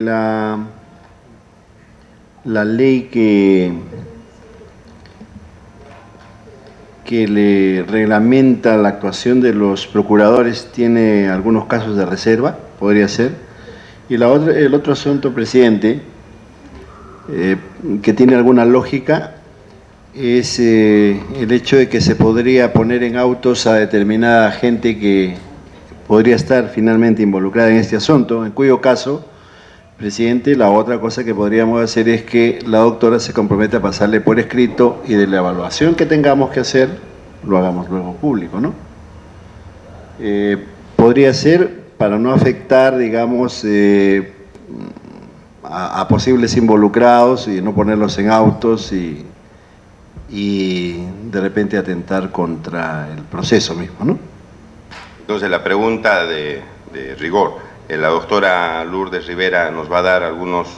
La ley que le reglamenta la actuación de los procuradores tiene algunos casos de reserva, podría ser. Y el otro asunto, presidente, que tiene alguna lógica, es el hecho de que se podría poner en autos a determinada gente que podría estar finalmente involucrada en este asunto, en cuyo caso, presidente, la otra cosa que podríamos hacer es que la doctora se comprometa a pasarle por escrito y de la evaluación que tengamos que hacer, lo hagamos luego público, ¿no? Podría ser para no afectar, digamos, a posibles involucrados y no ponerlos en autos y de repente atentar contra el proceso mismo, ¿no? Entonces la pregunta de rigor, la doctora Lourdes Rivera nos va a dar algunos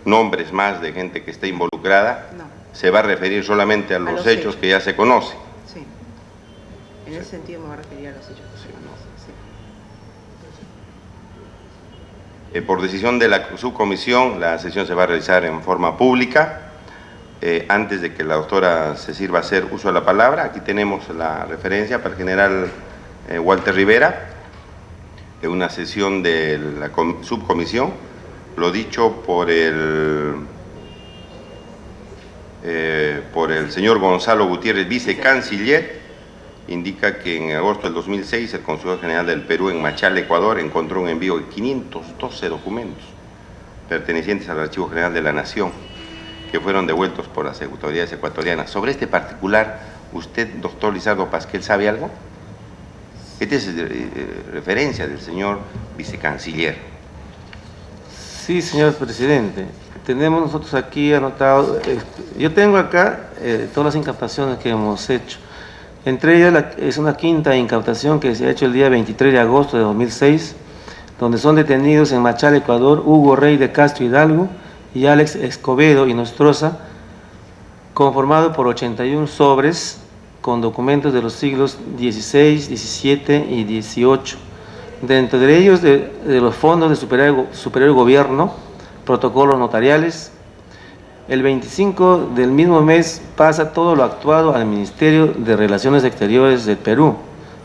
nombres más de gente que esté involucrada. No. Se va a referir solamente a los hechos que ya se conocen. Sí. En ese sentido me voy a referir a los hechos que se conocen. Sí. Por decisión de la subcomisión, la sesión se va a realizar en forma pública. Antes de que la doctora se sirva a hacer uso de la palabra, aquí tenemos la referencia para el general Walter Rivera, de una sesión de la subcomisión. Lo dicho por el señor Gonzalo Gutiérrez, vicecanciller, indica que en agosto del 2006 el Consulado General del Perú en Machala, Ecuador, encontró un envío de 512 documentos pertenecientes al Archivo General de la Nación, que fueron devueltos por las autoridades ecuatorianas. Sobre este particular, ¿usted, doctor Lizardo Pasquel, sabe algo? Esta es referencia del señor vicecanciller. Sí, señor presidente. Tenemos nosotros aquí anotado, yo tengo acá todas las incautaciones que hemos hecho. Entre ellas es una quinta incautación que se ha hecho el día 23 de agosto de 2006, donde son detenidos en Machala, Ecuador, Hugo Rey de Castro Hidalgo y Alex Escobedo y Nostroza, conformado por 81 sobres con documentos de los siglos XVI, XVII y XVIII. Dentro de ellos de los fondos de superior gobierno, protocolos notariales. El 25 del mismo mes pasa todo lo actuado al Ministerio de Relaciones Exteriores del Perú,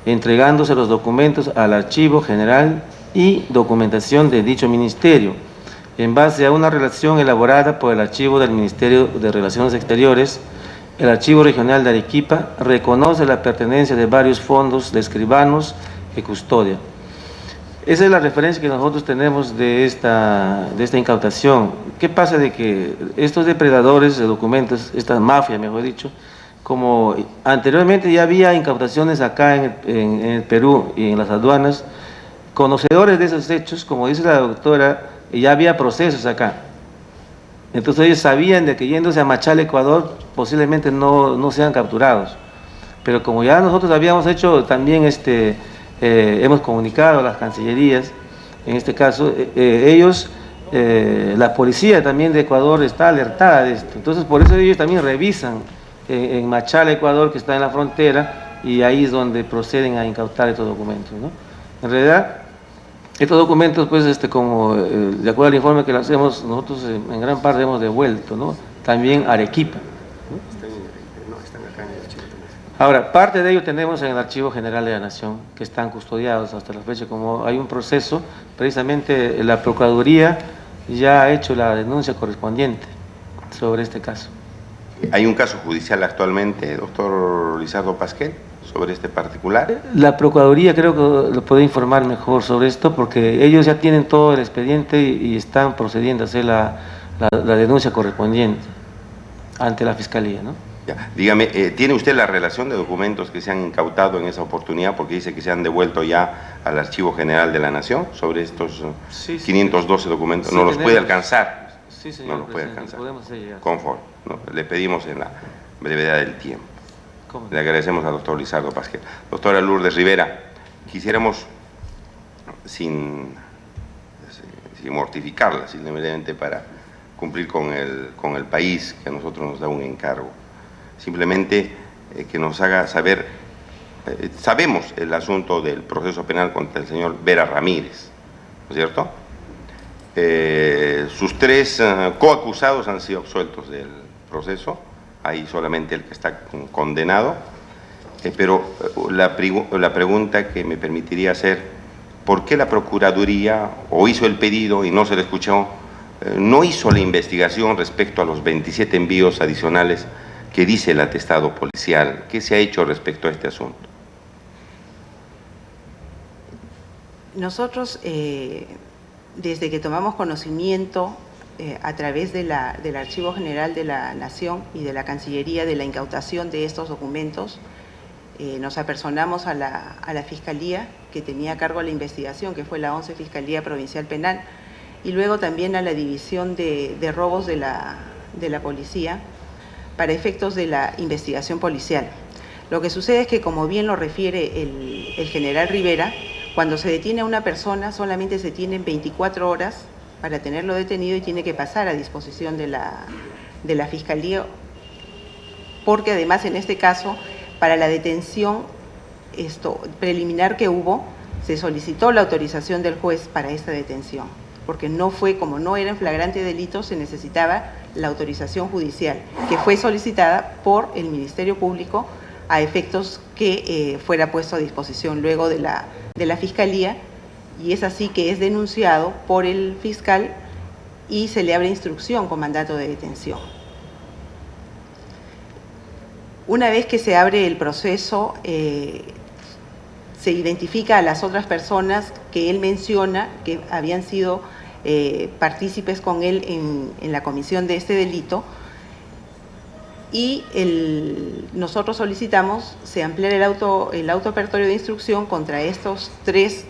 entregándose los documentos al Archivo General y documentación de dicho ministerio, en base a una relación elaborada por el Archivo del Ministerio de Relaciones Exteriores. El Archivo Regional de Arequipa reconoce la pertenencia de varios fondos de escribanos que custodia. Esa es la referencia que nosotros tenemos de esta incautación. ¿Qué pasa? De que estos depredadores de documentos, esta mafia, mejor dicho, como anteriormente ya había incautaciones acá en el Perú y en las aduanas, conocedores de esos hechos, como dice la doctora, ya había procesos acá. Entonces ellos sabían de que yéndose a Machala, Ecuador, posiblemente no sean capturados. Pero como ya nosotros habíamos hecho también, hemos comunicado a las cancillerías, en este caso, la policía también de Ecuador está alertada de esto. Entonces por eso ellos también revisan en Machala, Ecuador, que está en la frontera, y ahí es donde proceden a incautar estos documentos, ¿no? En realidad, estos documentos, pues, como de acuerdo al informe que hacemos, nosotros en gran parte hemos devuelto, ¿no? También Arequipa, ¿no? Están acá en el archivo también. Ahora, parte de ello tenemos en el Archivo General de la Nación, que están custodiados hasta la fecha. Como hay un proceso, precisamente la Procuraduría ya ha hecho la denuncia correspondiente sobre este caso. ¿Hay un caso judicial actualmente, doctor Lizardo Pasquel, sobre este particular? La Procuraduría creo que lo puede informar mejor sobre esto, porque ellos ya tienen todo el expediente y están procediendo a hacer la denuncia correspondiente ante la Fiscalía, ¿no? Ya. Dígame, ¿tiene usted la relación de documentos que se han incautado en esa oportunidad? Porque dice que se han devuelto ya al Archivo General de la Nación sobre estos 512 documentos. Sí, ¿No los puede alcanzar? Sí, señor, no los puede alcanzar. Podemos hacer llegar. Conforme, ¿no? Le pedimos en la brevedad del tiempo. ¿Cómo? Le agradecemos al doctor Lizardo Pasquel. Doctora Lourdes Rivera, quisiéramos, sin mortificarla, simplemente para cumplir con el país que a nosotros nos da un encargo, simplemente que nos haga saber, sabemos el asunto del proceso penal contra el señor Vera Ramírez, ¿no es cierto? Sus tres coacusados han sido absueltos del proceso, hay solamente el que está condenado, pero la pregunta que me permitiría hacer, ¿por qué la Procuraduría o hizo el pedido y no se le escuchó, no hizo la investigación respecto a los 27 envíos adicionales que dice el atestado policial? ¿Qué se ha hecho respecto a este asunto? Nosotros, desde que tomamos conocimiento a través del Archivo General de la Nación y de la Cancillería de la incautación de estos documentos, nos apersonamos a la Fiscalía que tenía a cargo la investigación, que fue la 11 Fiscalía Provincial Penal, y luego también a la División de Robos de la Policía, para efectos de la investigación policial. Lo que sucede es que, como bien lo refiere el general Rivera, cuando se detiene a una persona solamente se tienen 24 horas para tenerlo detenido y tiene que pasar a disposición de la Fiscalía, porque además en este caso, para la detención preliminar que hubo, se solicitó la autorización del juez para esta detención, porque no fue, como no era en flagrante delito, se necesitaba la autorización judicial, que fue solicitada por el Ministerio Público a efectos que fuera puesto a disposición luego de la Fiscalía, y es así que es denunciado por el fiscal y se le abre instrucción con mandato de detención. Una vez que se abre el proceso, se identifica a las otras personas que él menciona que habían sido partícipes con él en la comisión de este delito, y nosotros solicitamos se ampliar el auto apertorio de instrucción contra estos tres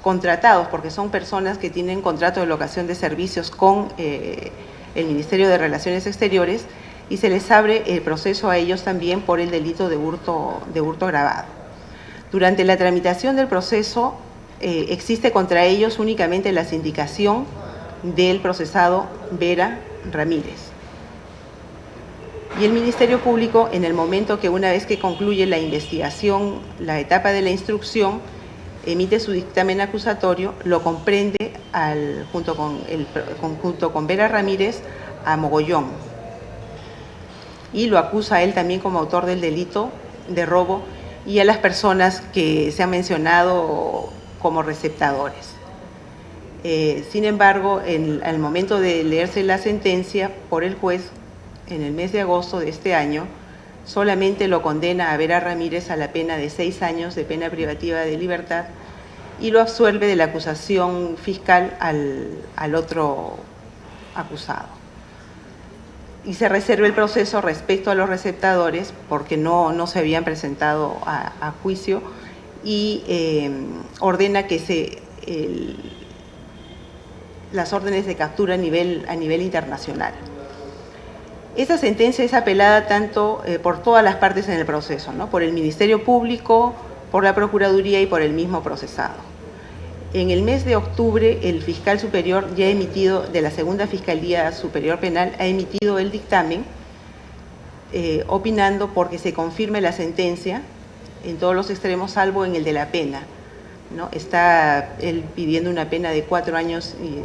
contratados, porque son personas que tienen contrato de locación de servicios con el Ministerio de Relaciones Exteriores, y se les abre el proceso a ellos también por el delito de hurto agravado. Durante la tramitación del proceso existe contra ellos únicamente la sindicación del procesado Vera Ramírez. Y el Ministerio Público, en el momento que, una vez que concluye la investigación, la etapa de la instrucción, emite su dictamen acusatorio, lo comprende junto con Vera Ramírez a Mogollón, y lo acusa a él también como autor del delito de robo y a las personas que se han mencionado como receptadores. Sin embargo, al momento de leerse la sentencia por el juez, en el mes de agosto de este año, solamente lo condena a Vera Ramírez a la pena de 6 años de pena privativa de libertad y lo absuelve de la acusación fiscal al otro acusado. Y se reserva el proceso respecto a los receptadores porque no se habían presentado a juicio, y ordena que las órdenes de captura a nivel internacional. Esa sentencia es apelada tanto por todas las partes en el proceso, ¿no? Por el Ministerio Público, por la Procuraduría y por el mismo procesado. En el mes de octubre, el fiscal superior ya ha emitido, de la Segunda Fiscalía Superior Penal, ha emitido el dictamen opinando porque se confirme la sentencia en todos los extremos, salvo en el de la pena, ¿no? Está él pidiendo una pena de 4 años y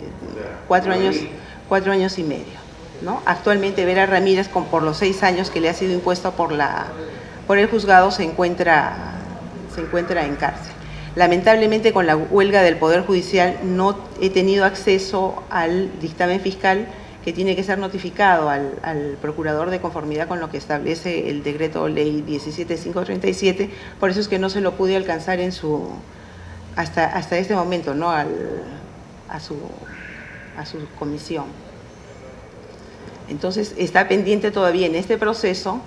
medio, ¿no? Actualmente Vera Ramírez, por los 6 años que le ha sido impuesto por el juzgado, se encuentra en cárcel. Lamentablemente, con la huelga del Poder Judicial no he tenido acceso al dictamen fiscal, que tiene que ser notificado al procurador de conformidad con lo que establece el decreto ley 17537, por eso es que no se lo pude alcanzar hasta este momento, ¿no? a su comisión. Entonces está pendiente todavía en este proceso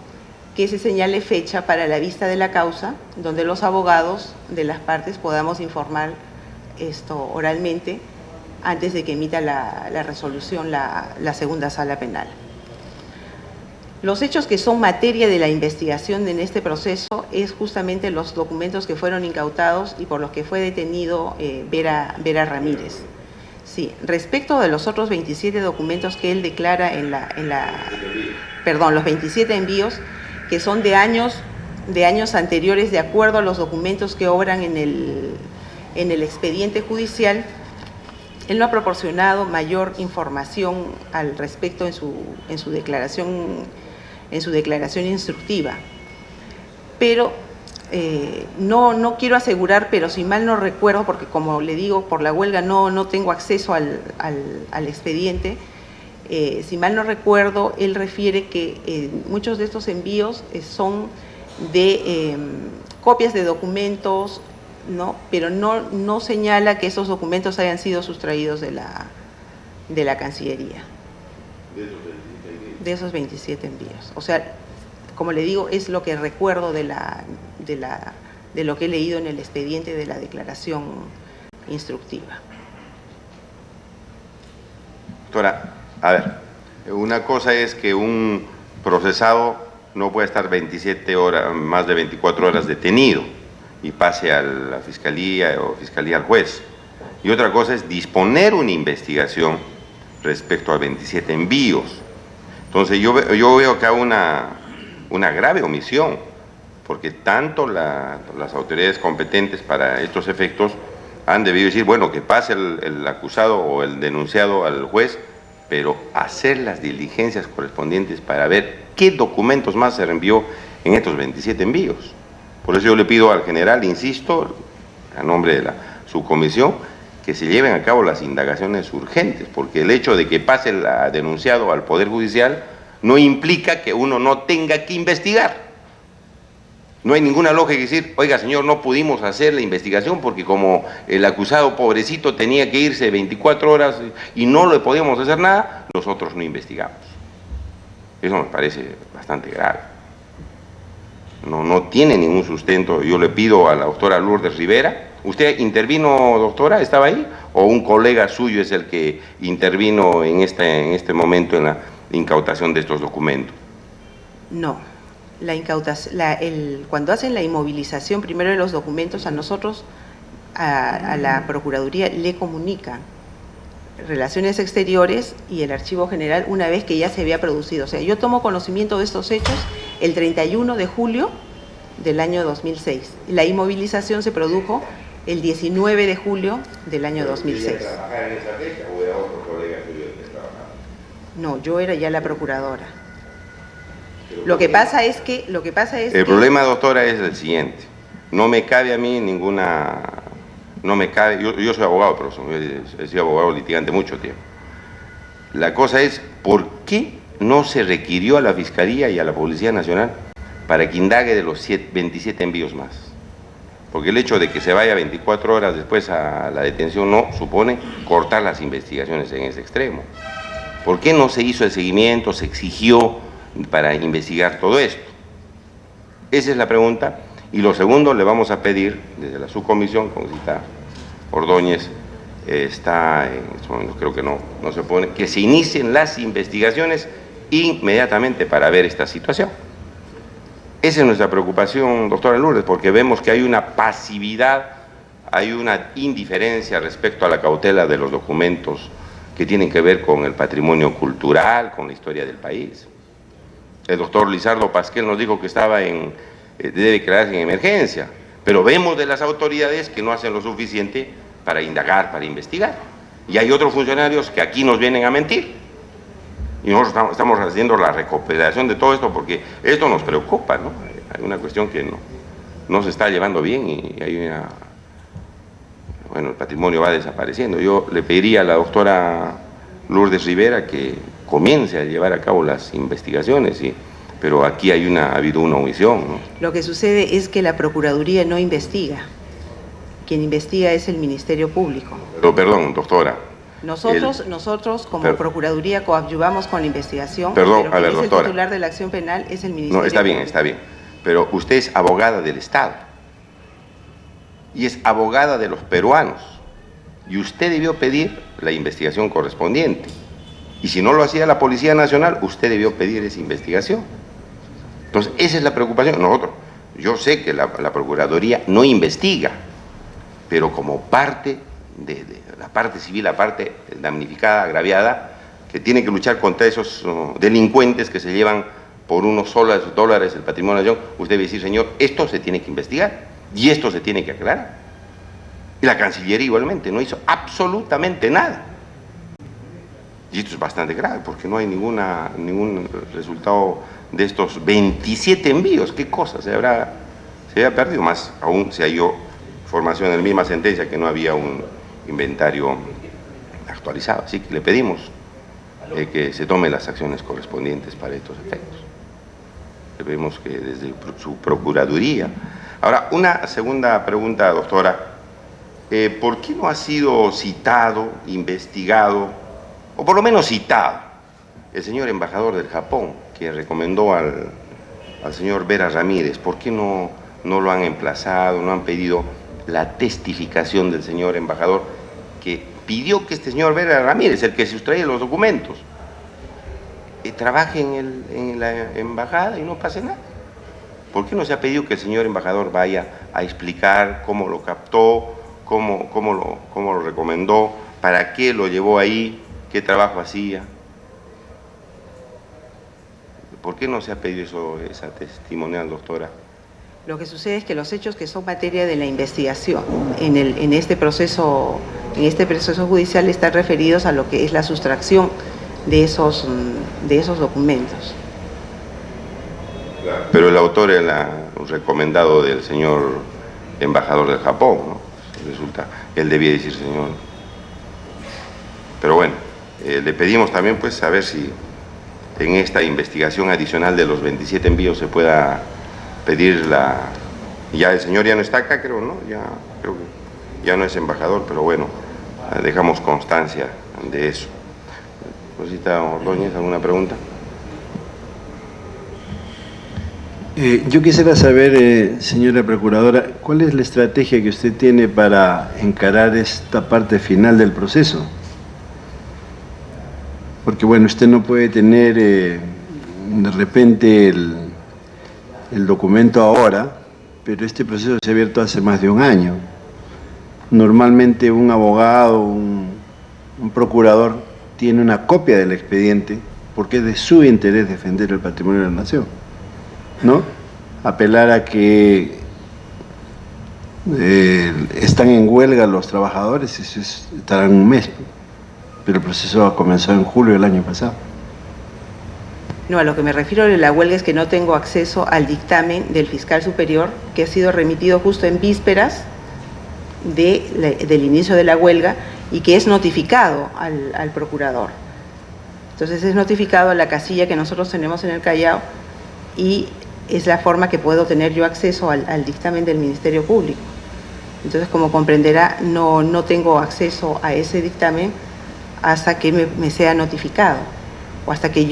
que se señale fecha para la vista de la causa, donde los abogados de las partes podamos informar esto oralmente antes de que emita la resolución la segunda sala penal. Los hechos que son materia de la investigación en este proceso es justamente los documentos que fueron incautados y por los que fue detenido Vera Ramírez. Sí, respecto de los otros 27 documentos que él declara los 27 envíos, que son de años anteriores, de acuerdo a los documentos que obran en el expediente judicial, Él no ha proporcionado mayor información al respecto en su declaración instructiva. Pero no quiero asegurar, pero si mal no recuerdo, porque como le digo, por la huelga no tengo acceso al expediente, si mal no recuerdo, él refiere que muchos de estos envíos son de copias de documentos, ¿no? Pero no señala que esos documentos hayan sido sustraídos de la Cancillería. De esos 27 envíos. O sea, como le digo, es lo que recuerdo de lo que he leído en el expediente de la declaración instructiva. Doctora, a ver, una cosa es que un procesado no puede estar 27 horas, más de 24 horas detenido y pase a la fiscalía o fiscalía al juez. Y otra cosa es disponer una investigación respecto a 27 envíos. Entonces yo veo acá una grave omisión, porque tanto las autoridades competentes para estos efectos han debido decir, bueno, que pase el acusado o el denunciado al juez, pero hacer las diligencias correspondientes para ver qué documentos más se reenvió en estos 27 envíos. Por eso yo le pido al general, insisto, a nombre de la subcomisión, que se lleven a cabo las indagaciones urgentes, porque el hecho de que pase el denunciado al Poder Judicial no implica que uno no tenga que investigar. No hay ninguna lógica decir, oiga señor, no pudimos hacer la investigación porque como el acusado pobrecito tenía que irse 24 horas y no le podíamos hacer nada, nosotros no investigamos. Eso me parece bastante grave. No tiene ningún sustento. Yo le pido a la doctora Lourdes Rivera, ¿usted intervino, doctora? ¿Estaba ahí? ¿O un colega suyo es el que intervino en este momento en la incautación de estos documentos? No. La incautación, cuando hacen la inmovilización primero de los documentos, a nosotros, a la Procuraduría, le comunican Relaciones Exteriores y el Archivo General una vez que ya se había producido. O sea, yo tomo conocimiento de estos hechos el 31 de julio del año 2006. La inmovilización se produjo el 19 de julio del año 2006. ¿Quería trabajar en esa fecha o era otro colega suyo el que trabajaba? No, yo era ya la procuradora. Lo que pasa es que... El problema, doctora, es el siguiente. No me cabe a mí ninguna... No me cabe... Yo soy abogado, profesor. He sido abogado litigante mucho tiempo. La cosa es, ¿por qué no se requirió a la Fiscalía y a la Policía Nacional para que indague de los 27 envíos más? Porque el hecho de que se vaya 24 horas después a la detención no supone cortar las investigaciones en ese extremo. ¿Por qué no se hizo el seguimiento, se exigió para investigar todo esto? Esa es la pregunta. Y lo segundo, le vamos a pedir desde la subcomisión, como cita Ordóñez, está en estos momentos, creo que no se pone, que se inicien las investigaciones inmediatamente para ver esta situación. Esa es nuestra preocupación, doctora Lourdes, porque vemos que hay una pasividad, hay una indiferencia respecto a la cautela de los documentos que tienen que ver con el patrimonio cultural, con la historia del país. El doctor Lizardo Pasquel nos dijo que debe declararse en emergencia, pero vemos de las autoridades que no hacen lo suficiente para indagar, para investigar. Y hay otros funcionarios que aquí nos vienen a mentir. Y nosotros estamos haciendo la recopilación de todo esto porque esto nos preocupa, ¿no? Hay una cuestión que no se está llevando bien y hay bueno, el patrimonio va desapareciendo. Yo le pediría a la doctora Lourdes Rivera que comience a llevar a cabo las investigaciones, pero aquí ha habido una omisión, ¿no? Lo que sucede es que la Procuraduría no investiga. Quien investiga es el Ministerio Público. Pero, perdón, doctora. Nosotros como Procuraduría coadyuvamos con la investigación, perdón, pero a ver, quien es el doctora. titular de la acción penal es el Ministerio No, está bien, Público. está bien. Pero usted es abogada del Estado y es abogada de los peruanos. Y usted debió pedir la investigación correspondiente. Y si no lo hacía la Policía Nacional, usted debió pedir esa investigación. Entonces, esa es la preocupación. Yo sé que la Procuraduría no investiga, pero como parte de la parte civil, la parte damnificada, agraviada, que tiene que luchar contra esos delincuentes que se llevan por unos solos dólares el patrimonio de la nación, usted debe decir, señor, esto se tiene que investigar y esto se tiene que aclarar. Y la Cancillería igualmente no hizo absolutamente nada. Y esto es bastante grave porque no hay ningún resultado de estos 27 envíos. ¿Qué cosa se había perdido? Más aún se halló información en la misma sentencia que no había un inventario actualizado. Así que le pedimos que se tomen las acciones correspondientes para estos efectos. Le pedimos que desde su Procuraduría. Ahora, una segunda pregunta, doctora. ¿Por qué no ha sido citado, investigado, o por lo menos citado, el señor embajador del Japón, que recomendó al señor Vera Ramírez? ¿Por qué no lo han emplazado, no han pedido la testificación del señor embajador, que pidió que este señor Vera Ramírez, el que sustrae los documentos, trabaje en la embajada y no pase nada? ¿Por qué no se ha pedido que el señor embajador vaya a explicar cómo lo captó, cómo lo recomendó, para qué lo llevó ahí, qué trabajo hacía? ¿Por qué no se ha pedido esa testimonial, doctora? Lo que sucede es que los hechos que son materia de la investigación en este proceso judicial están referidos a lo que es la sustracción de esos documentos. Pero el autor era un recomendado del señor embajador del Japón, ¿no? Resulta, él debía decir señor. Pero bueno, le pedimos también pues saber si en esta investigación adicional de los 27 envíos se pueda pedir ya el señor ya no está acá, creo, ¿no? Creo que ya no es embajador, pero bueno, dejamos constancia de eso. Rosita Ordóñez, ¿alguna pregunta? Yo quisiera saber, señora Procuradora, ¿cuál es la estrategia que usted tiene para encarar esta parte final del proceso? Porque bueno, usted no puede tener de repente el documento ahora, pero este proceso se ha abierto hace más de un año. Normalmente un abogado, un procurador tiene una copia del expediente porque es de su interés defender el patrimonio de la nación, ¿no? Apelar a que están en huelga los trabajadores, eso estarán un mes, pero el proceso comenzó en julio del año pasado. No, a lo que me refiero de la huelga es que no tengo acceso al dictamen del fiscal superior, que ha sido remitido justo en vísperas del inicio de la huelga y que es notificado al procurador. Entonces es notificado a la casilla que nosotros tenemos en el Callao y es la forma que puedo tener yo acceso al dictamen del Ministerio Público. Entonces, como comprenderá, no tengo acceso a ese dictamen hasta que me sea notificado, o hasta que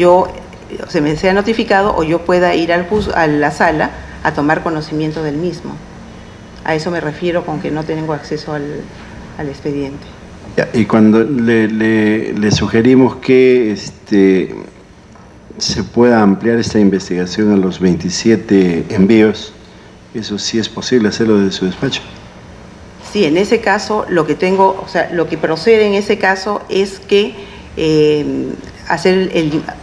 se me sea notificado o yo pueda ir a la sala a tomar conocimiento del mismo. A eso me refiero con que no tengo acceso al expediente. Y cuando le sugerimos que se pueda ampliar esta investigación a los 27 envíos, ¿eso sí es posible hacerlo desde su despacho? Sí, en ese caso lo que procede en ese caso es que hacer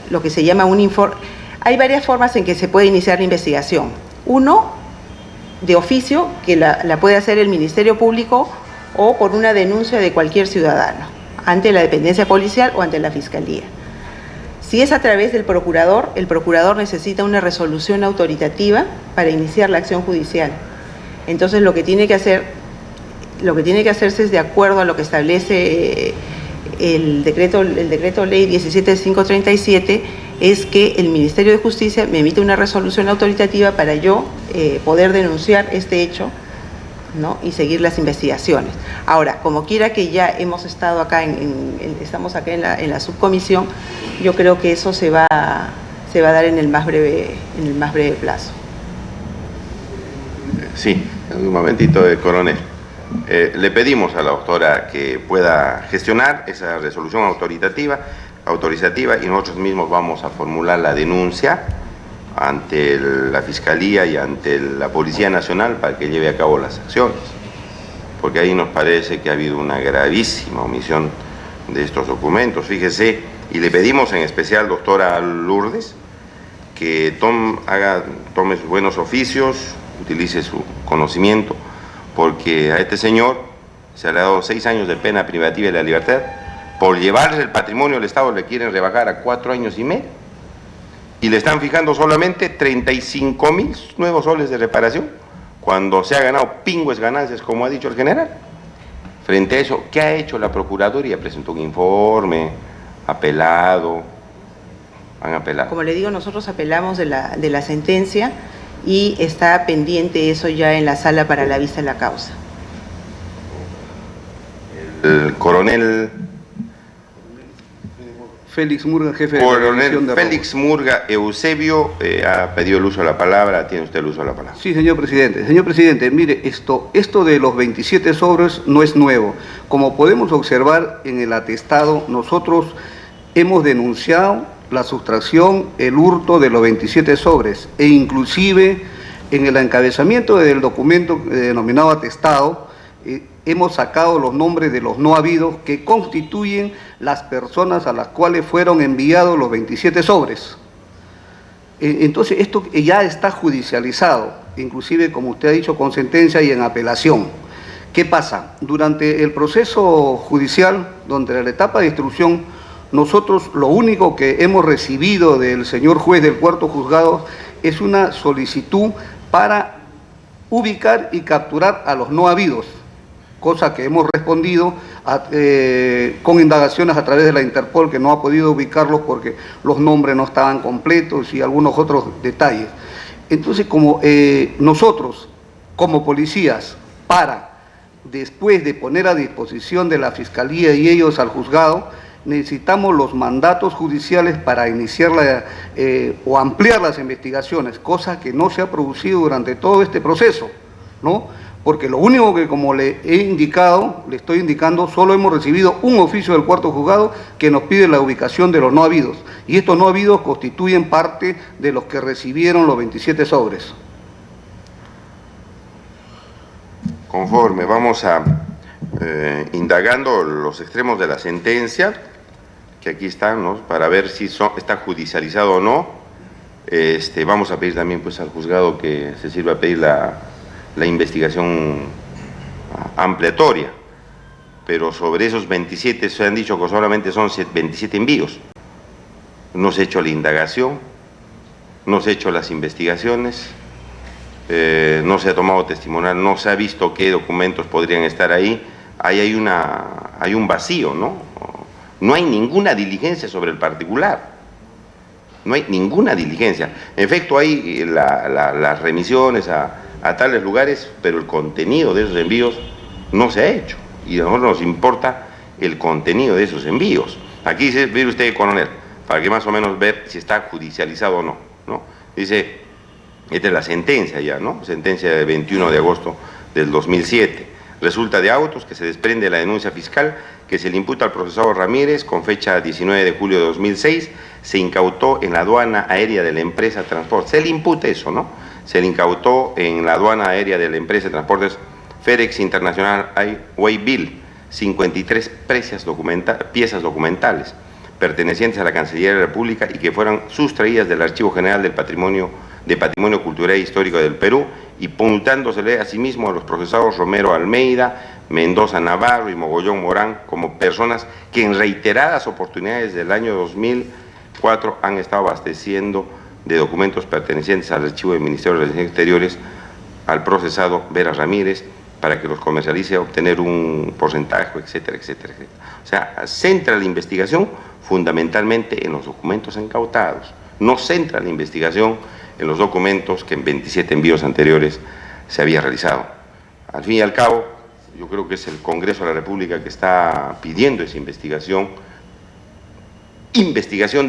lo que se llama un informe. Hay varias formas en que se puede iniciar la investigación. Uno, de oficio, que la puede hacer el Ministerio Público o por una denuncia de cualquier ciudadano, ante la dependencia policial o ante la Fiscalía. Si es a través del procurador, el procurador necesita una resolución autoritativa para iniciar la acción judicial. Entonces lo que tiene que hacerse es de acuerdo a lo que establece el decreto ley 17537, es que el Ministerio de Justicia me emite una resolución autoritativa para yo poder denunciar este hecho, ¿no? Y seguir las investigaciones. Ahora, como quiera que ya hemos estado acá, estamos acá en la subcomisión, yo creo que eso se va a dar en el más breve plazo. Sí, un momentito, coronel. Le pedimos a la doctora que pueda gestionar esa resolución autoritativa y nosotros mismos vamos a formular la denuncia ante la Fiscalía y ante la Policía Nacional para que lleve a cabo las acciones, porque ahí nos parece que ha habido una gravísima omisión de estos documentos. Fíjese, y le pedimos en especial, doctora Lourdes, que tome sus buenos oficios, utilice su conocimiento, porque a este señor se le ha dado 6 años de pena privativa de la libertad. Por llevarse el patrimonio del Estado le quieren rebajar a 4 años y medio. Y le están fijando solamente 35.000 nuevos soles de reparación, cuando se ha ganado pingües ganancias, como ha dicho el general. Frente a eso, ¿qué ha hecho la Procuraduría? Presentó un informe, apelado, han apelado. Como le digo, nosotros apelamos de la sentencia y está pendiente eso ya en la sala para la vista de la causa. El coronel Félix Murga, jefe de la División Coronel de Félix Murga Eusebio ha pedido el uso de la palabra. Tiene usted el uso de la palabra. Sí, señor presidente. Señor presidente, mire, esto de los 27 sobres no es nuevo. Como podemos observar en el atestado, nosotros hemos denunciado la sustracción, el hurto de los 27 sobres, e inclusive en el encabezamiento del documento denominado atestado, hemos sacado los nombres de los no habidos que constituyen las personas a las cuales fueron enviados los 27 sobres. Entonces esto ya está judicializado, inclusive como usted ha dicho, con sentencia y en apelación. ¿Qué pasa? Durante el proceso judicial, durante la etapa de instrucción, nosotros lo único que hemos recibido del señor juez del cuarto juzgado es una solicitud para ubicar y capturar a los no habidos, cosa que hemos respondido con indagaciones a través de la Interpol, que no ha podido ubicarlos porque los nombres no estaban completos y algunos otros detalles. Entonces, como nosotros, como policías, después de poner a disposición de la Fiscalía y ellos al juzgado, necesitamos los mandatos judiciales para iniciar o ampliar las investigaciones, cosa que no se ha producido durante todo este proceso, ¿no? Porque lo único que, como le estoy indicando, solo hemos recibido un oficio del cuarto juzgado que nos pide la ubicación de los no habidos, y estos no habidos constituyen parte de los que recibieron los 27 sobres. Conforme vamos indagando los extremos de la sentencia, que aquí están, ¿no?, para ver si está judicializado o no. Vamos a pedir también pues al juzgado que se sirva a pedir la investigación ampliatoria, pero sobre esos 27 se han dicho que solamente son 27 envíos. No se ha hecho la indagación, no se ha hecho las investigaciones, no se ha tomado testimonial, no se ha visto qué documentos podrían estar ahí. Ahí hay un vacío, ¿no? No hay ninguna diligencia sobre el particular. No hay ninguna diligencia. En efecto, hay las remisiones a tales lugares, pero el contenido de esos envíos no se ha hecho. Y a nosotros nos importa el contenido de esos envíos. Aquí dice, mire usted, coronel, para que más o menos ver si está judicializado o no, ¿no? Dice, esta es la sentencia ya, ¿no? Sentencia de 21 de agosto del 2007. Resulta de autos que se desprende de la denuncia fiscal que se le imputa al procesado Ramírez con fecha 19 de julio de 2006, se incautó en la aduana aérea de la empresa Transportes. Se le imputa eso, ¿no? Se le incautó en la aduana aérea de la empresa de transportes FedEx International Waybill 53 piezas documentales pertenecientes a la Cancillería de la República y que fueron sustraídas del Archivo General del Patrimonio Cultural e Histórico del Perú, y imputándosele asimismo a los procesados Romero Almeida, Mendoza Navarro y Mogollón Morán como personas que en reiteradas oportunidades del año 2004 han estado abasteciendo de documentos pertenecientes al archivo del Ministerio de Relaciones Exteriores al procesado Vera Ramírez para que los comercialice a obtener un porcentaje, etcétera, etcétera, etcétera. O sea, centra la investigación fundamentalmente en los documentos incautados, no centra la investigación en los documentos que en 27 envíos anteriores se había realizado. Al fin y al cabo, yo creo que es el Congreso de la República que está pidiendo esa investigación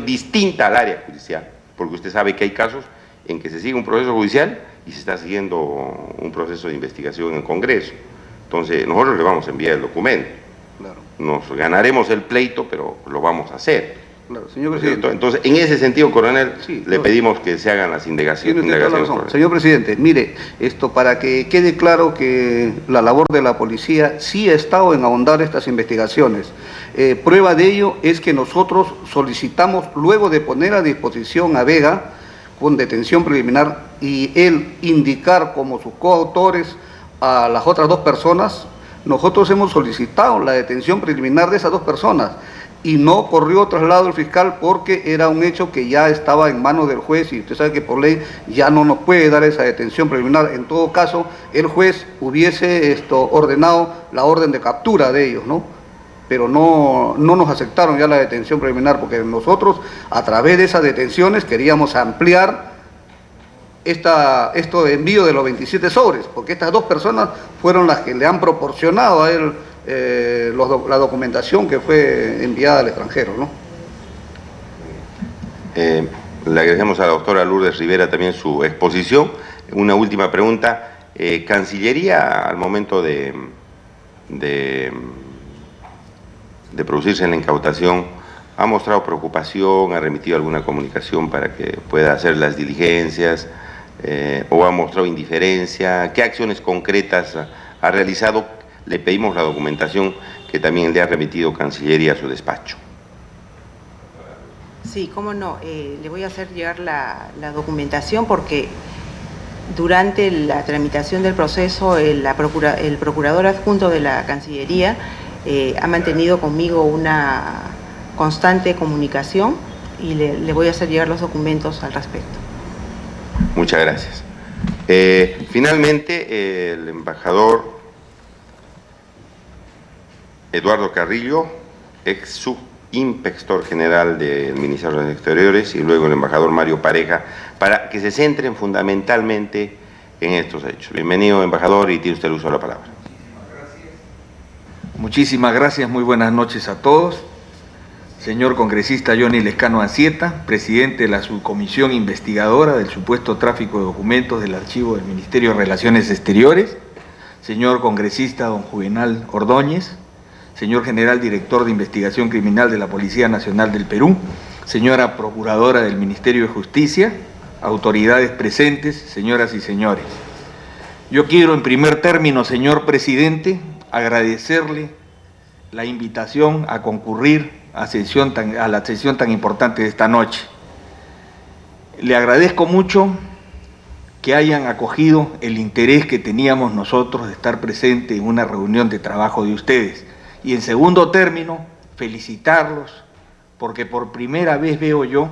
distinta al área judicial, porque usted sabe que hay casos en que se sigue un proceso judicial y se está siguiendo un proceso de investigación en el Congreso. Entonces, nosotros le vamos a enviar el documento. Claro. Nos ganaremos el pleito, pero lo vamos a hacer. Claro, señor presidente. Entonces, en ese sentido, coronel, sí, le pedimos que se hagan las indagaciones. Tiene usted toda la razón. Señor presidente, mire, para que quede claro que la labor de la policía sí ha estado en ahondar estas investigaciones. Prueba de ello es que nosotros solicitamos, luego de poner a disposición a Vega con detención preliminar y él indicar como sus coautores a las otras dos personas, nosotros hemos solicitado la detención preliminar de esas 2 personas y no corrió traslado el fiscal porque era un hecho que ya estaba en manos del juez y usted sabe que por ley ya no nos puede dar esa detención preliminar. En todo caso, el juez hubiese ordenado la orden de captura de ellos, ¿no? Pero no nos aceptaron ya la detención preliminar porque nosotros a través de esas detenciones queríamos ampliar esto de envío de los 27 sobres, porque estas 2 personas fueron las que le han proporcionado a él la documentación que fue enviada al extranjero, ¿no? Le agradecemos a la doctora Lourdes Rivera también su exposición. Una última pregunta. ¿Cancillería al momento de producirse la incautación ha mostrado preocupación, ha remitido alguna comunicación para que pueda hacer las diligencias o ha mostrado indiferencia? ¿Qué acciones concretas ha realizado? Le pedimos la documentación que también le ha remitido Cancillería a su despacho. Sí, cómo no, le voy a hacer llegar la documentación porque durante la tramitación del proceso el procurador adjunto de la Cancillería ha mantenido conmigo una constante comunicación y le voy a hacer llegar los documentos al respecto. Muchas gracias. Finalmente, el embajador Eduardo Carrillo, ex subinspector general del Ministerio de Exteriores, y luego el embajador Mario Pareja, para que se centren fundamentalmente en estos hechos. Bienvenido, embajador, y tiene usted el uso de la palabra. Muchísimas gracias, muy buenas noches a todos. Señor congresista Johnny Lescano Ancieta, presidente de la subcomisión investigadora del supuesto tráfico de documentos del archivo del Ministerio de Relaciones Exteriores. Señor congresista don Juvenal Ordóñez, señor general director de investigación criminal de la Policía Nacional del Perú, señora procuradora del Ministerio de Justicia, autoridades presentes, señoras y señores. Yo quiero en primer término, señor presidente, agradecerle la invitación a concurrir a la sesión tan importante de esta noche. Le agradezco mucho que hayan acogido el interés que teníamos nosotros de estar presente en una reunión de trabajo de ustedes. Y en segundo término, felicitarlos, porque por primera vez veo yo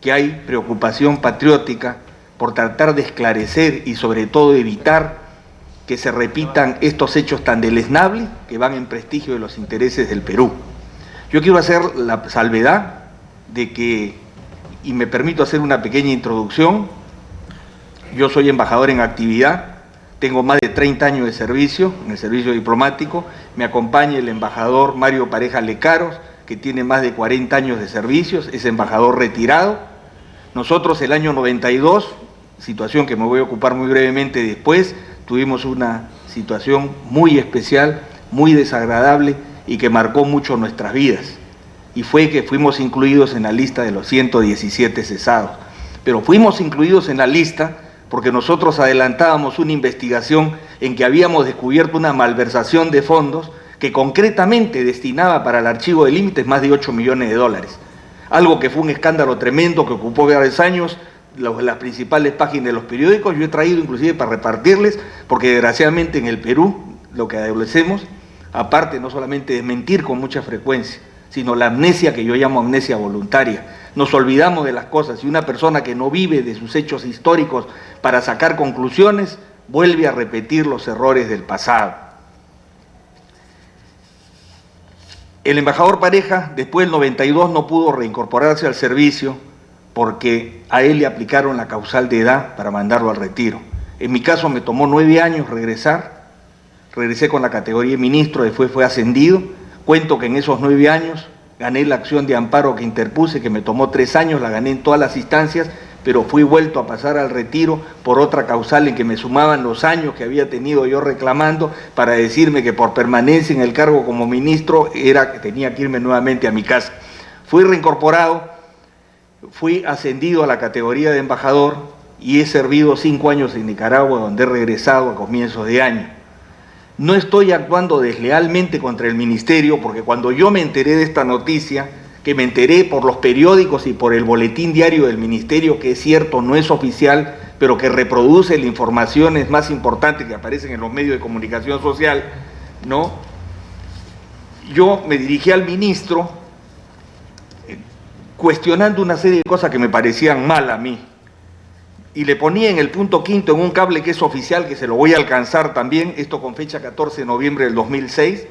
que hay preocupación patriótica por tratar de esclarecer y sobre todo evitar que se repitan estos hechos tan deleznables que van en prestigio de los intereses del Perú. Yo quiero hacer la salvedad de que, y me permito hacer una pequeña introducción, yo soy embajador en actividad, tengo más de 30 años de servicio, en el servicio diplomático, me acompaña el embajador Mario Pareja Lecaros, que tiene más de 40 años de servicios, es embajador retirado. Nosotros el año 92, situación que me voy a ocupar muy brevemente después, tuvimos una situación muy especial, muy desagradable y que marcó mucho nuestras vidas. Y fue que fuimos incluidos en la lista de los 117 cesados. Pero fuimos incluidos en la lista porque nosotros adelantábamos una investigación en que habíamos descubierto una malversación de fondos que concretamente destinaba para el archivo de límites más de 8 millones de dólares. Algo que fue un escándalo tremendo que ocupó varios años, las principales páginas de los periódicos. Yo he traído inclusive para repartirles, porque desgraciadamente en el Perú lo que adolecemos, aparte no solamente de mentir con mucha frecuencia, sino la amnesia que yo llamo amnesia voluntaria. Nos olvidamos de las cosas y una persona que no vive de sus hechos históricos para sacar conclusiones, vuelve a repetir los errores del pasado. El embajador Pareja, después del 92, no pudo reincorporarse al servicio porque a él le aplicaron la causal de edad para mandarlo al retiro. En mi caso me tomó 9 años regresar, regresé con la categoría de ministro, después fue ascendido. Cuento que en esos 9 años gané la acción de amparo que interpuse, que me tomó 3 años, la gané en todas las instancias, pero fui vuelto a pasar al retiro por otra causal en que me sumaban los años que había tenido yo reclamando para decirme que por permanencia en el cargo como ministro era que tenía que irme nuevamente a mi casa. Fui reincorporado, fui ascendido a la categoría de embajador y he servido 5 años en Nicaragua, donde he regresado a comienzos de año. No estoy actuando deslealmente contra el ministerio, porque cuando yo me enteré de esta noticia, que me enteré por los periódicos y por el boletín diario del ministerio, que es cierto, no es oficial, pero que reproduce las informaciones más importantes que aparecen en los medios de comunicación social, ¿no? Yo me dirigí al ministro cuestionando una serie de cosas que me parecían mal a mí. Y le ponía en el punto 5, en un cable que es oficial, que se lo voy a alcanzar también, esto con fecha 14 de noviembre del 2006,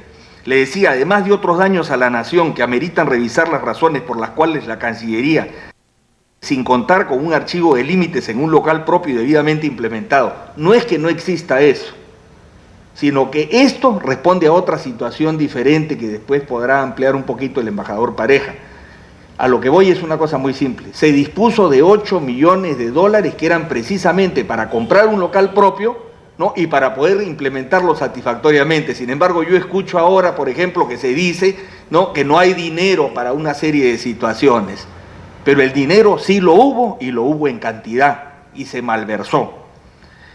le decía, además de otros daños a la nación que ameritan revisar las razones por las cuales la Cancillería, sin contar con un archivo de límites en un local propio y debidamente implementado, no es que no exista eso, sino que esto responde a otra situación diferente que después podrá ampliar un poquito el embajador Pareja. A lo que voy es una cosa muy simple. Se dispuso de 8 millones de dólares que eran precisamente para comprar un local propio, ¿no? Y para poder implementarlo satisfactoriamente. Sin embargo, yo escucho ahora, por ejemplo, que se dice, ¿no?, que no hay dinero para una serie de situaciones. Pero el dinero sí lo hubo y lo hubo en cantidad y se malversó.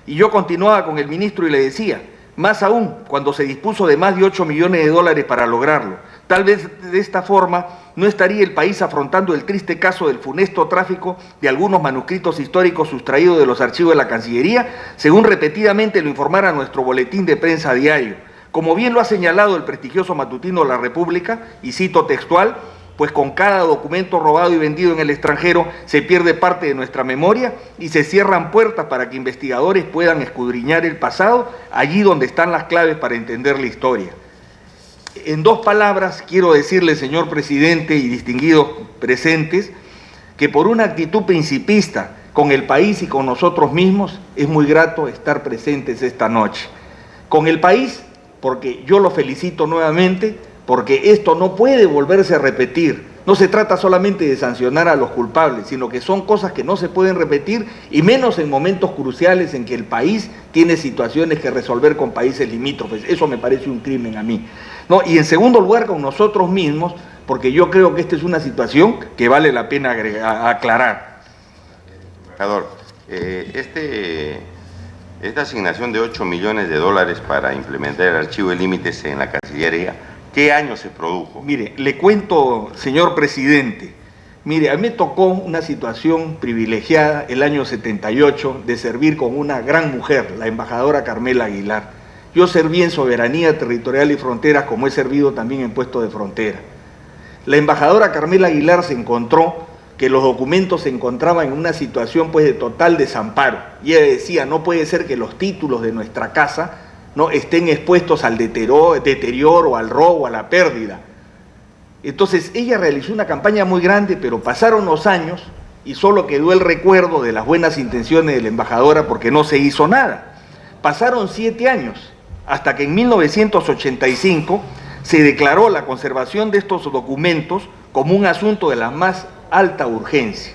Y yo continuaba con el ministro y le decía, más aún cuando se dispuso de más de 8 millones de dólares para lograrlo. Tal vez de esta forma no estaría el país afrontando el triste caso del funesto tráfico de algunos manuscritos históricos sustraídos de los archivos de la Cancillería, según repetidamente lo informara nuestro boletín de prensa diario. Como bien lo ha señalado el prestigioso matutino La República, y cito textual, pues con cada documento robado y vendido en el extranjero se pierde parte de nuestra memoria y se cierran puertas para que investigadores puedan escudriñar el pasado allí donde están las claves para entender la historia. En dos palabras, quiero decirle, señor presidente y distinguidos presentes, que por una actitud principista con el país y con nosotros mismos, es muy grato estar presentes esta noche. Con el país, porque yo lo felicito nuevamente, porque esto no puede volverse a repetir. No se trata solamente de sancionar a los culpables, sino que son cosas que no se pueden repetir, y menos en momentos cruciales en que el país tiene situaciones que resolver con países limítrofes. Eso me parece un crimen a mí, ¿no? Y en segundo lugar, con nosotros mismos, porque yo creo que esta es una situación que vale la pena aclarar. Embajador, esta asignación de 8 millones de dólares para implementar el archivo de límites en la Cancillería, ¿qué año se produjo? Mire, le cuento, señor presidente, mire, a mí me tocó una situación privilegiada el año 78 de servir con una gran mujer, la embajadora Carmela Aguilar. Yo serví en Soberanía Territorial y Fronteras, como he servido también en puesto de frontera. La embajadora Carmela Aguilar se encontró que los documentos se encontraban en una situación pues de total desamparo. Y ella decía, no puede ser que los títulos de nuestra casa no estén expuestos al deterioro, al robo, a la pérdida. Entonces ella realizó una campaña muy grande, pero pasaron los años y solo quedó el recuerdo de las buenas intenciones de la embajadora porque no se hizo nada. Pasaron 7 años, hasta que en 1985 se declaró la conservación de estos documentos como un asunto de la más alta urgencia.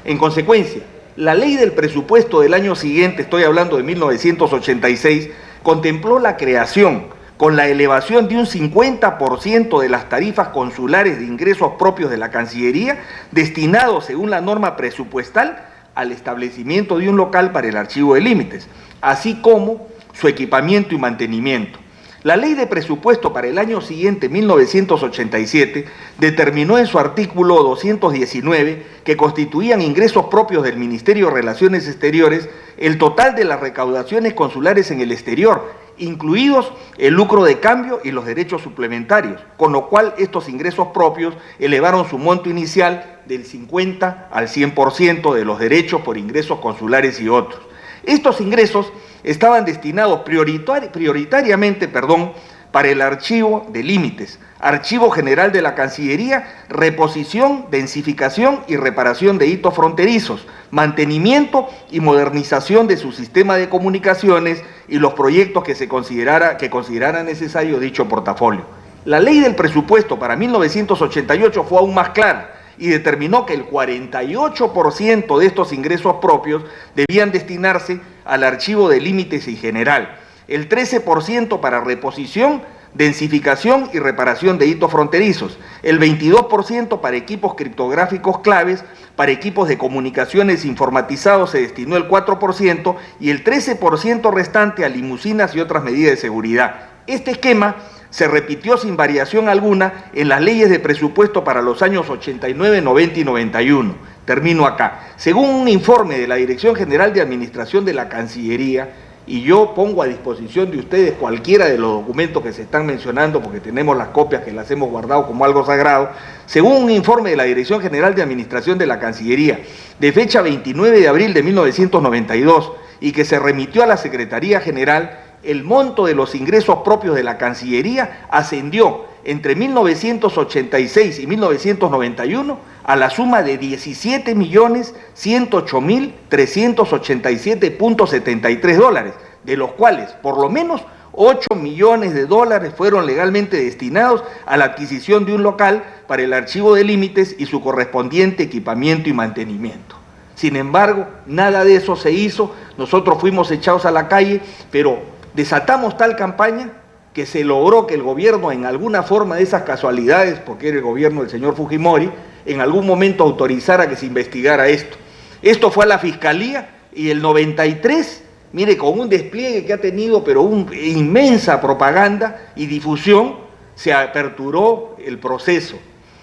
En consecuencia, la ley del presupuesto del año siguiente, estoy hablando de 1986, contempló la creación, con la elevación de un 50% de las tarifas consulares de ingresos propios de la Cancillería, destinados, según la norma presupuestal, al establecimiento de un local para el archivo de límites, así como su equipamiento y mantenimiento. La ley de presupuesto para el año siguiente, 1987, determinó en su artículo 219 que constituían ingresos propios del Ministerio de Relaciones Exteriores el total de las recaudaciones consulares en el exterior, incluidos el lucro de cambio y los derechos suplementarios, con lo cual estos ingresos propios elevaron su monto inicial del 50 al 100% de los derechos por ingresos consulares y otros. Estos ingresos estaban destinados prioritariamente para el archivo de límites, archivo general de la Cancillería, reposición, densificación y reparación de hitos fronterizos, mantenimiento y modernización de su sistema de comunicaciones y los proyectos que considerara necesario dicho portafolio. La ley del presupuesto para 1988 fue aún más clara y determinó que el 48% de estos ingresos propios debían destinarse al archivo de límites y general, el 13% para reposición, densificación y reparación de hitos fronterizos, el 22% para equipos criptográficos claves, para equipos de comunicaciones informatizados se destinó el 4% y el 13% restante a limusinas y otras medidas de seguridad. Este esquema se repitió sin variación alguna en las leyes de presupuesto para los años 89, 90 y 91. Termino acá. Según un informe de la Dirección General de Administración de la Cancillería, y yo pongo a disposición de ustedes cualquiera de los documentos que se están mencionando, porque tenemos las copias que las hemos guardado como algo sagrado, según un informe de la Dirección General de Administración de la Cancillería, de fecha 29 de abril de 1992, y que se remitió a la Secretaría General, el monto de los ingresos propios de la Cancillería ascendió entre 1986 y 1991 a la suma de 17.108.387.73 dólares, de los cuales por lo menos 8 millones de dólares fueron legalmente destinados a la adquisición de un local para el archivo de límites y su correspondiente equipamiento y mantenimiento. Sin embargo, nada de eso se hizo, nosotros fuimos echados a la calle, pero desatamos tal campaña que se logró que el gobierno, en alguna forma de esas casualidades, porque era el gobierno del señor Fujimori, en algún momento autorizara que se investigara esto. Esto fue a la Fiscalía y el 93, mire, con un despliegue que ha tenido, pero una inmensa propaganda y difusión, se aperturó el proceso.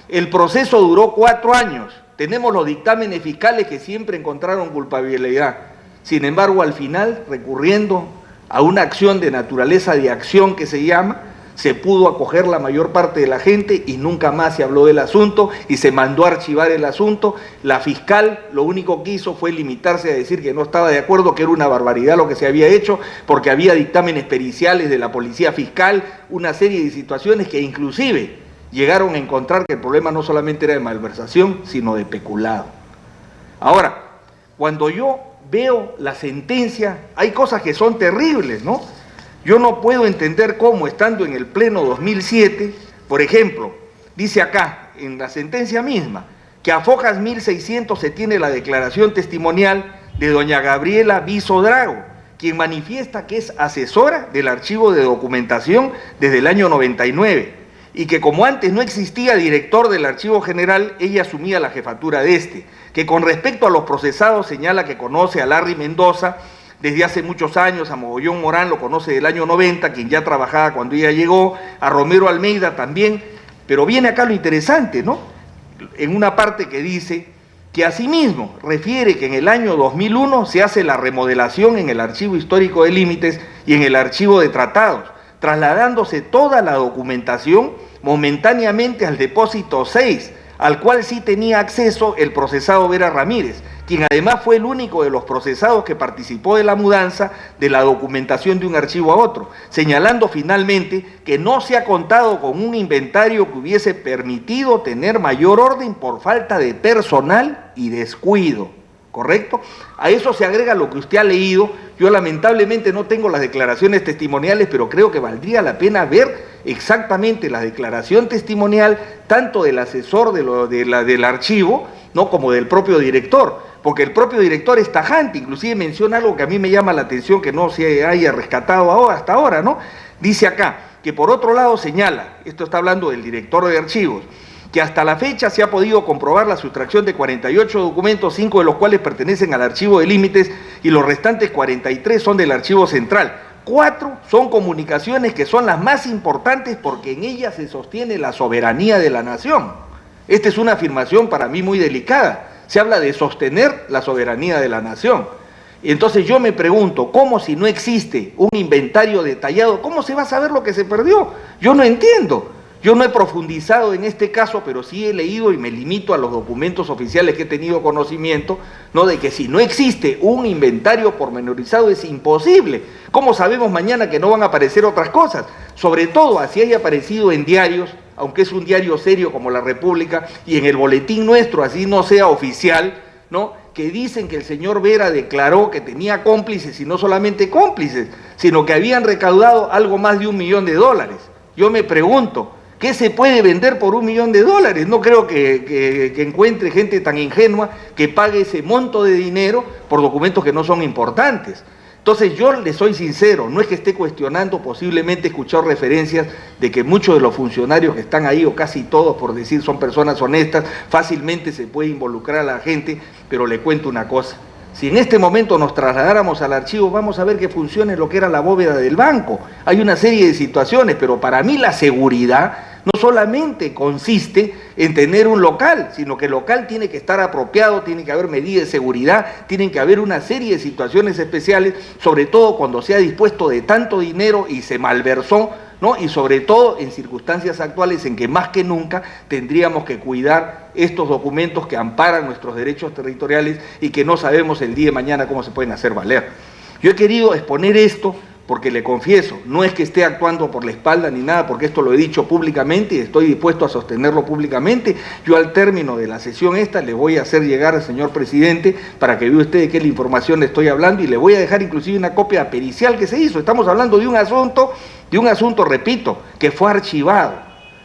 El proceso duró 4 años. Tenemos los dictámenes fiscales que siempre encontraron culpabilidad. Sin embargo, al final, recurriendo a una acción de naturaleza de acción que se llama, se pudo acoger la mayor parte de la gente y nunca más se habló del asunto y se mandó a archivar el asunto. La fiscal lo único que hizo fue limitarse a decir que no estaba de acuerdo, que era una barbaridad lo que se había hecho, porque había dictámenes periciales de la policía fiscal, una serie de situaciones que inclusive llegaron a encontrar que el problema no solamente era de malversación, sino de peculado. Ahora, cuando yo veo la sentencia, hay cosas que son terribles, ¿no? Yo no puedo entender cómo, estando en el pleno 2007, por ejemplo, dice acá, en la sentencia misma, que a fojas 1600 se tiene la declaración testimonial de doña Gabriela Viso Drago, quien manifiesta que es asesora del archivo de documentación desde el año 99, y que como antes no existía director del Archivo General, ella asumía la jefatura de este, que con respecto a los procesados señala que conoce a Larry Mendoza desde hace muchos años, a Mogollón Morán lo conoce del año 90, quien ya trabajaba cuando ella llegó, a Romero Almeida también, pero viene acá lo interesante, ¿no? En una parte que dice que asimismo refiere que en el año 2001 se hace la remodelación en el Archivo Histórico de Límites y en el Archivo de Tratados, trasladándose toda la documentación momentáneamente al depósito 6, al cual sí tenía acceso el procesado Vera Ramírez, quien además fue el único de los procesados que participó de la mudanza de la documentación de un archivo a otro, señalando finalmente que no se ha contado con un inventario que hubiese permitido tener mayor orden por falta de personal y descuido. ¿Correcto? A eso se agrega lo que usted ha leído. Yo lamentablemente no tengo las declaraciones testimoniales, pero creo que valdría la pena ver exactamente la declaración testimonial, tanto del asesor del archivo, ¿no?, como del propio director, porque el propio director es tajante, inclusive menciona algo que a mí me llama la atención, que no se haya rescatado hasta ahora, ¿no? Dice acá, que por otro lado señala, esto está hablando del director de archivos, que hasta la fecha se ha podido comprobar la sustracción de 48 documentos, 5 de los cuales pertenecen al Archivo de Límites y los restantes 43 son del Archivo Central. 4 son comunicaciones que son las más importantes porque en ellas se sostiene la soberanía de la nación. Esta es una afirmación para mí muy delicada. Se habla de sostener la soberanía de la nación. Y entonces yo me pregunto, ¿cómo si no existe un inventario detallado? ¿Cómo se va a saber lo que se perdió? Yo no entiendo. Yo no he profundizado en este caso, pero sí he leído y me limito a los documentos oficiales que he tenido conocimiento, ¿no?, de que si no existe un inventario pormenorizado es imposible. ¿Cómo sabemos mañana que no van a aparecer otras cosas? Sobre todo, así haya aparecido en diarios, aunque es un diario serio como La República, y en el boletín nuestro, así no sea oficial, ¿no?, que dicen que el señor Vera declaró que tenía cómplices, y no solamente cómplices, sino que habían recaudado algo más de $1 millón. Yo me pregunto, ¿qué se puede vender por $1 millón? No creo que encuentre gente tan ingenua que pague ese monto de dinero por documentos que no son importantes. Entonces yo le soy sincero, no es que esté cuestionando, posiblemente he escuchado referencias de que muchos de los funcionarios que están ahí, o casi todos por decir, son personas honestas, fácilmente se puede involucrar a la gente, pero le cuento una cosa. Si en este momento nos trasladáramos al archivo, vamos a ver que funcione lo que era la bóveda del banco. Hay una serie de situaciones, pero para mí la seguridad no solamente consiste en tener un local, sino que el local tiene que estar apropiado, tiene que haber medidas de seguridad, tienen que haber una serie de situaciones especiales, sobre todo cuando se ha dispuesto de tanto dinero y se malversó, ¿no? Y sobre todo en circunstancias actuales en que más que nunca tendríamos que cuidar estos documentos que amparan nuestros derechos territoriales y que no sabemos el día de mañana cómo se pueden hacer valer. Yo he querido exponer esto porque le confieso, no es que esté actuando por la espalda ni nada, porque esto lo he dicho públicamente y estoy dispuesto a sostenerlo públicamente. Yo al término de la sesión esta le voy a hacer llegar al señor presidente para que vea usted de qué la información le estoy hablando y le voy a dejar inclusive una copia pericial que se hizo. Estamos hablando de un asunto, repito, que fue archivado.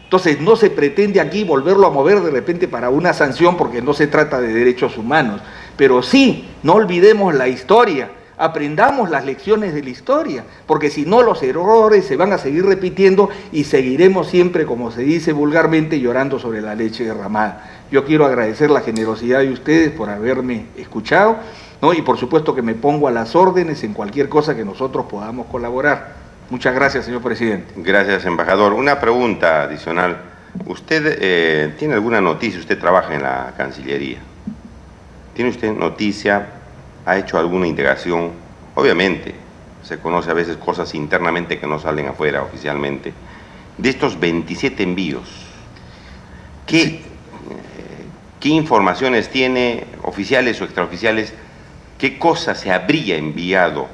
Entonces no se pretende aquí volverlo a mover de repente para una sanción porque no se trata de derechos humanos, pero sí, no olvidemos la historia. Aprendamos las lecciones de la historia, porque si no los errores se van a seguir repitiendo y seguiremos siempre, como se dice vulgarmente, llorando sobre la leche derramada. Yo quiero agradecer la generosidad de ustedes por haberme escuchado, ¿no? Y por supuesto que me pongo a las órdenes en cualquier cosa que nosotros podamos colaborar. Muchas gracias, señor presidente. Gracias, embajador. Una pregunta adicional. ¿Usted tiene alguna noticia? Usted trabaja en la Cancillería. ¿Tiene usted noticia? ¿Ha hecho alguna integración? Obviamente, se conoce a veces cosas internamente que no salen afuera oficialmente. De estos 27 envíos, ¿qué informaciones tiene, oficiales o extraoficiales? ¿Qué cosa se habría enviado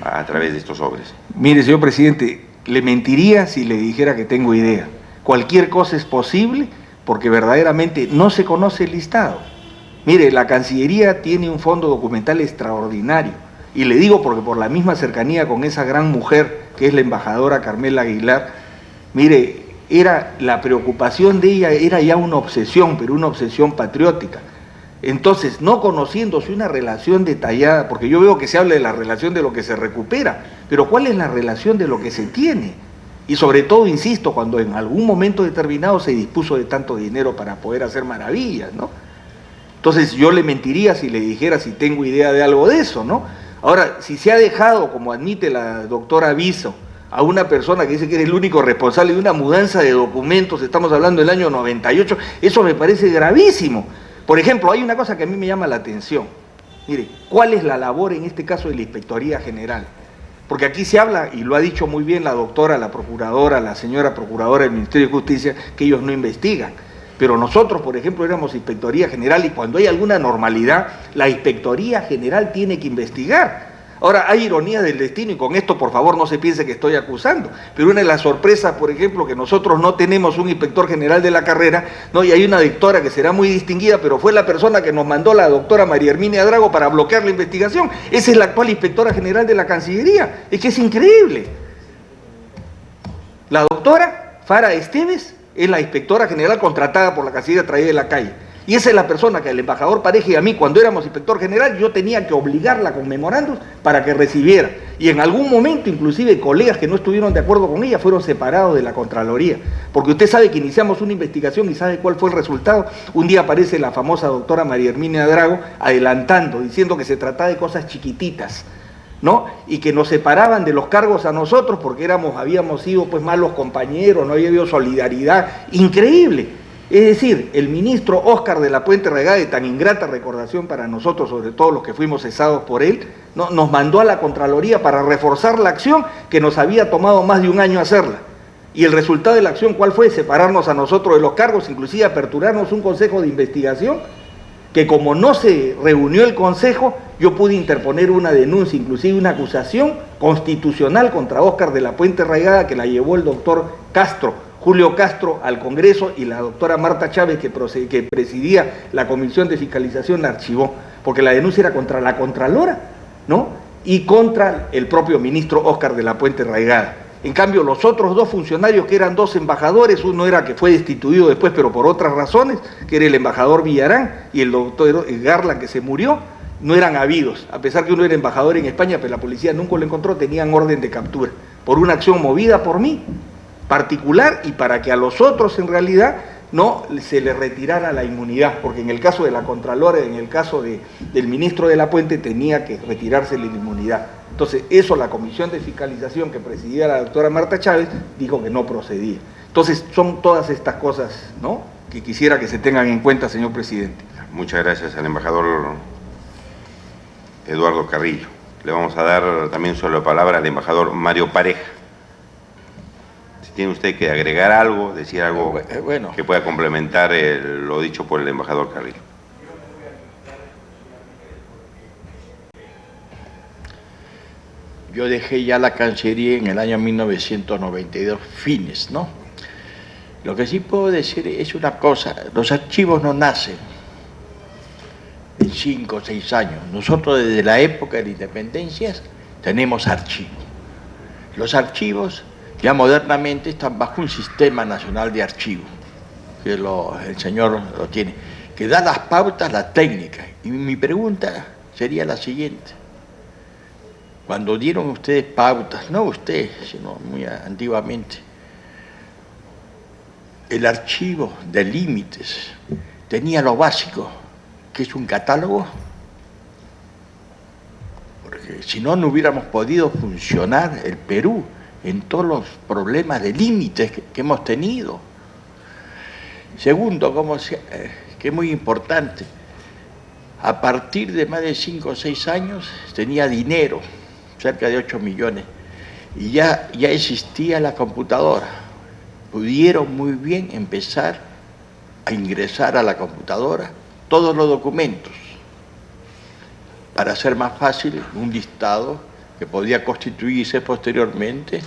a través de estos sobres? Mire, señor presidente, le mentiría si le dijera que tengo idea. Cualquier cosa es posible porque verdaderamente no se conoce el listado. Mire, la Cancillería tiene un fondo documental extraordinario, y le digo porque por la misma cercanía con esa gran mujer que es la embajadora Carmela Aguilar, mire, la preocupación de ella era ya una obsesión, pero una obsesión patriótica. Entonces, no conociéndose una relación detallada, porque yo veo que se habla de la relación de lo que se recupera, pero ¿cuál es la relación de lo que se tiene? Y sobre todo, insisto, cuando en algún momento determinado se dispuso de tanto dinero para poder hacer maravillas, ¿no? Entonces yo le mentiría si le dijera si tengo idea de algo de eso, ¿no? Ahora, si se ha dejado, como admite la doctora Viso, a una persona que dice que es el único responsable de una mudanza de documentos, estamos hablando del año 98, eso me parece gravísimo. Por ejemplo, hay una cosa que a mí me llama la atención. Mire, ¿cuál es la labor en este caso de la Inspectoría General? Porque aquí se habla, y lo ha dicho muy bien la doctora, la procuradora, la señora procuradora del Ministerio de Justicia, que ellos no investigan. Pero nosotros, por ejemplo, éramos Inspectoría General y cuando hay alguna normalidad, la Inspectoría General tiene que investigar. Ahora, hay ironía del destino y con esto, por favor, no se piense que estoy acusando, pero una de las sorpresas, por ejemplo, que nosotros no tenemos un inspector general de la carrera, ¿no? Y hay una doctora que será muy distinguida, pero fue la persona que nos mandó la doctora María Herminia Drago para bloquear la investigación. Esa es la actual inspectora general de la Cancillería. Es que es increíble. La doctora Fara Esteves es la inspectora general contratada por la Cancillería, traída de la calle. Y esa es la persona que el embajador Pareja y a mí, cuando éramos inspector general, yo tenía que obligarla con memorandos para que recibiera. Y en algún momento, inclusive, colegas que no estuvieron de acuerdo con ella fueron separados de la Contraloría. Porque usted sabe que iniciamos una investigación y sabe cuál fue el resultado. Un día aparece la famosa doctora María Herminia Drago adelantando, diciendo que se trataba de cosas chiquititas, ¿no? Y que nos separaban de los cargos a nosotros porque habíamos sido pues malos compañeros, no había habido solidaridad. Increíble. Es decir, el ministro Óscar de la Puente Regada, de tan ingrata recordación para nosotros, sobre todo los que fuimos cesados por él, ¿no? Nos mandó a la Contraloría para reforzar la acción que nos había tomado más de un año hacerla. Y el resultado de la acción, ¿cuál fue? Separarnos a nosotros de los cargos, inclusive aperturarnos un consejo de investigación, que como no se reunió el consejo, yo pude interponer una denuncia, inclusive una acusación constitucional contra Óscar de la Puente Regada, que la llevó el doctor Julio Castro al Congreso, y la doctora Marta Chávez, que presidía la Comisión de Fiscalización, la archivó, porque la denuncia era contra la Contralora, ¿no? Y contra el propio ministro Óscar de la Puente Regada. En cambio, los otros dos funcionarios, que eran dos embajadores, uno era que fue destituido después, pero por otras razones, que era el embajador Villarán y el doctor Garland, que se murió, no eran habidos. A pesar que uno era embajador en España, pero la policía nunca lo encontró, tenían orden de captura, por una acción movida por mí, particular, y para que a los otros en realidad no se les retirara la inmunidad, porque en el caso de la Contralora, en el caso del ministro de la Puente, tenía que retirarse la inmunidad. Entonces, eso la Comisión de Fiscalización que presidía la doctora Marta Chávez dijo que no procedía. Entonces, Entonces, son todas estas cosas, ¿no?, que quisiera que se tengan en cuenta, señor presidente. Muchas gracias al embajador Eduardo Carrillo. Le vamos a dar también solo la palabra al embajador Mario Pareja. Si tiene usted que agregar algo, decir algo bueno, que pueda complementar lo dicho por el embajador Carrillo. yo dejé ya la Cancillería en el año 1992, fines, ¿no? Lo que sí puedo decir es una cosa, los archivos no nacen en 5 o 6 años. Nosotros desde la época de la independencia tenemos archivos. Los archivos ya modernamente están bajo un sistema nacional de archivos, que el señor lo tiene, que da las pautas, la técnica. Y mi pregunta sería la siguiente. Cuando dieron ustedes pautas, no ustedes, sino muy antiguamente, el archivo de límites tenía lo básico, que es un catálogo, porque si no, no hubiéramos podido funcionar el Perú en todos los problemas de límites que hemos tenido. Segundo, que es muy importante, a partir de más de 5 o 6 años tenía dinero, cerca de 8 millones, y ya existía la computadora. Pudieron muy bien empezar a ingresar a la computadora todos los documentos para hacer más fácil un listado que podía constituirse posteriormente